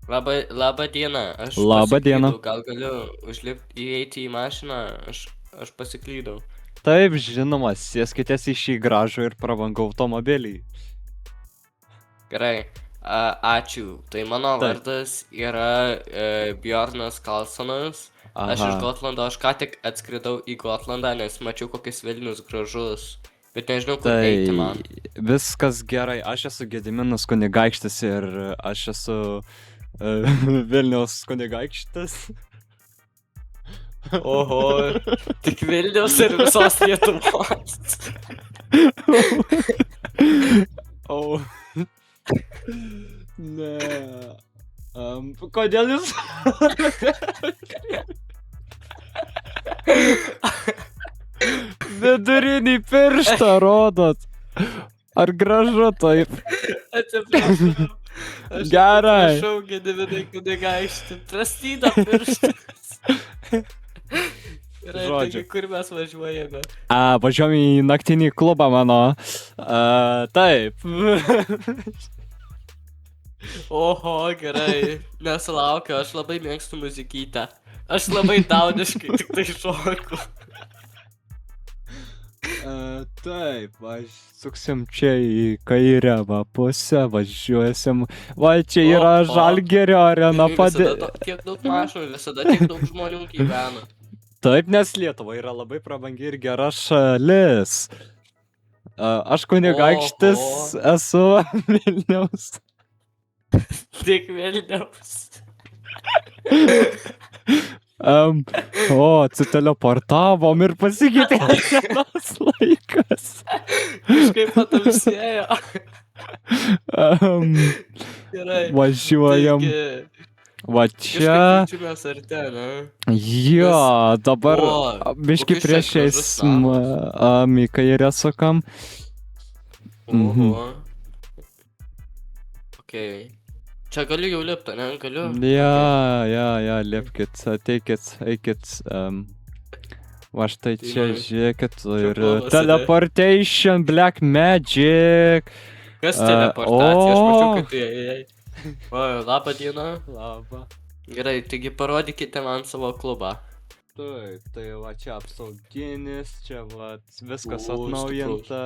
Labą dieną, aš Labą dieną. pasiklydau, gal galiu įeiti į mašiną, aš pasiklydau. Taip, žinoma, sėskitės į šį gražų ir prabangų automobilį. Gerai, ačiū. Tai mano Taip. vardas yra Bjornas Karlsonas. Aš iš Aha. Gotlando, aš ką tik atskridau į Gotlandą, nes mačiau kokis Vilnius gražus. Bet nežinau, kur Tai eiti man. viskas gerai. Aš esu Gediminas kunigaikštis ir aš esu Vilniaus kunigaikštis. Oho, tik Vilnius ir visos Lietuvos. O. Ne. Kodėl jūs? Vidurinį pirštą rodot. Ar gražu taip? Atsiprašau. Aš Gerai. Prašau, Gediminai kunigaikšti, prastyda pirštas. Gerai, Žodžiu. taigi kur mes važiuojame? Važiuojam į naktinį klubą mano. Taip. Oho, gerai, nesulaukiu, aš labai mėgstu muzikytę. Aš labai dauniškai tik tai šoku. Taip, suksim čia į kairę pusę, važiuosim. Va, čia yra Oho. Žalgirio arena Tiek daug mašinų, visada tiek daug žmonių gyvena. Taip, nes Lietuva yra labai prabangi ir gera šalis. Aš kunigaikštis esu Vilniaus. Tik Vilniaus. Atsiteleportavom ir pasikeitė dienos laikas. Kažkaip patamsėjo. Gerai. Važiuojam. Va čia. Kažkaip jaučiamės arti, ne? Jo, dabar O, biški kokius čia priešais gražus namas. į kairę sukam. Mhm. Oho. Okei. Čia galiu jau lipti, ne? Galiu? Ja, lipkit, ateikit, eikit. Va štai Tai čia, man- žiūrėkit, čia ir pavasarį. teleportation, black magic. Kas teleportacija? Aš o. mačiau, kad tai ėjai. O, labą dieną. Labą. Gerai, taigi parodykite man savo klubą. Taip, tai va čia apsauginis, čia va viskas O, atnaujinta.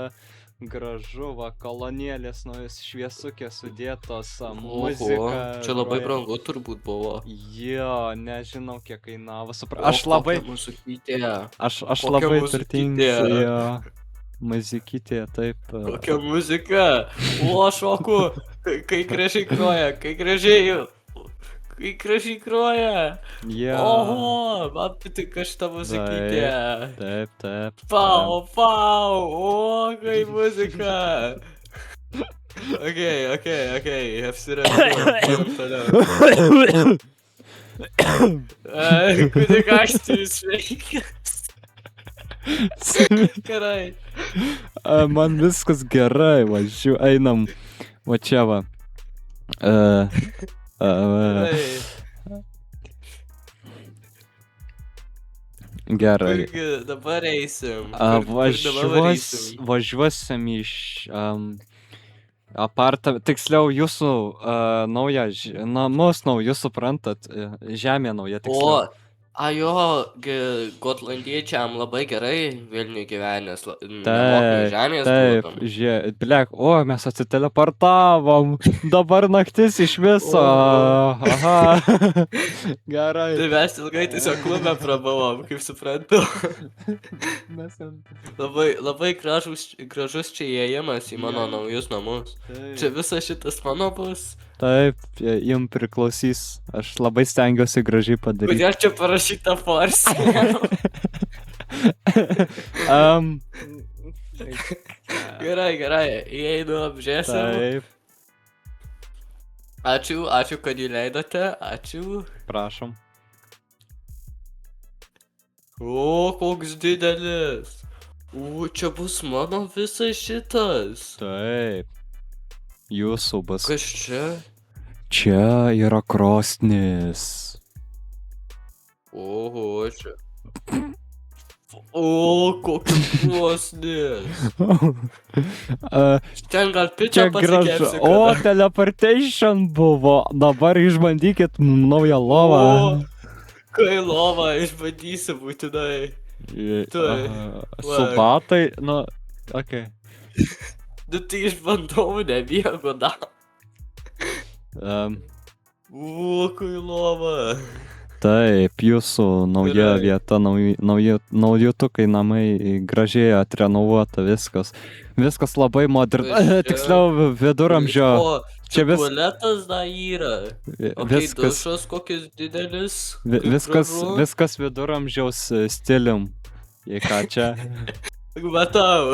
Gražu, va kolonėlės naujos šviesukės sudėtos, muzika. Čia labai groja. brangu turbūt buvo. Jo, nežinau kiek kainavo, O, aš labai, kokia muzikytė. aš kokia labai muzikytė. turtingas, jo. Muzikytė, taip. Kokia muzika. O, aš šoku. Kai gražiai groja, kai gražiai groja. Jo. Oho, man patinka šitą muzikytę. Taip. Pau, o, kai muzika. Okei, apsireguliuojam toliau. Kunigaikštis sveikas. Gerai. Man viskas gerai, einam, va čia va. Gerai. Kurgi dabar eisim? Kur dabar varysim? Važiuosim iš tiksliau jūsų naują namus naujus suprantat, žemė nauja tiksliau. Jo, gotlandiečiam labai gerai Vilniuje gyvenęs, nemokamai žemės Taip, duodam. blek, mes atsiteleportavom, dabar naktis iš viso. Aha, gerai. Tai mes ilgai tiesiog klube prabuvom, kaip suprantu. Labai gražus čia įėjimas į mano naujus namus. Čia visas šitas mano bus. Taip, jums priklausys. Aš labai stengiuosi gražiai padaryti. Kodėl čia parašyta Force? Gerai, įeinu apžiūrėsim. Taip, Ačiū, kad įleidote, ačiū. prašom. O, koks didelis. Čia bus mano visas šitas. Taip. Jūsų bus. Kas čia? Čia yra krosnis. Oho, čia. O, kokios krosnis. A, Ten gal Čia pičą gražu. pasikepsi. O, teleportation buvo. Dabar išbandykit naują lovą. Kai lova išbandysi būtinai. tai, Su va. batai, nu, okei. Nu tai išbandau, nemiego dar. Em, O, kai lova. Taip, jūsų nauja Gerai. vieta, naujutukai namai, gražiai atrenovuota, viskas. Viskas labai modernu. Čia- Tiksliau, viduramžio. O, Čia vis- tualetas dar yra. O kai Viskas, dušas kokis didelis. kaip viskas, gražu. viskas viduramžiaus stilium. Jei ką čia. Matau.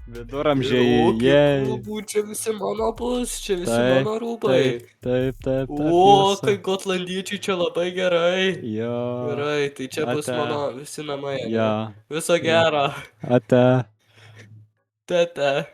Viduramžiai, O, jie. kiek rūbų, čia visi mano bus, čia visi Taip, mano rūbai. Taip. O, jūsų. kai gotlandiečiai čia labai gerai. Jo. Gerai, tai čia bus Ate. mano visi namai. ane? Ja, Viso gero. ate. Tete.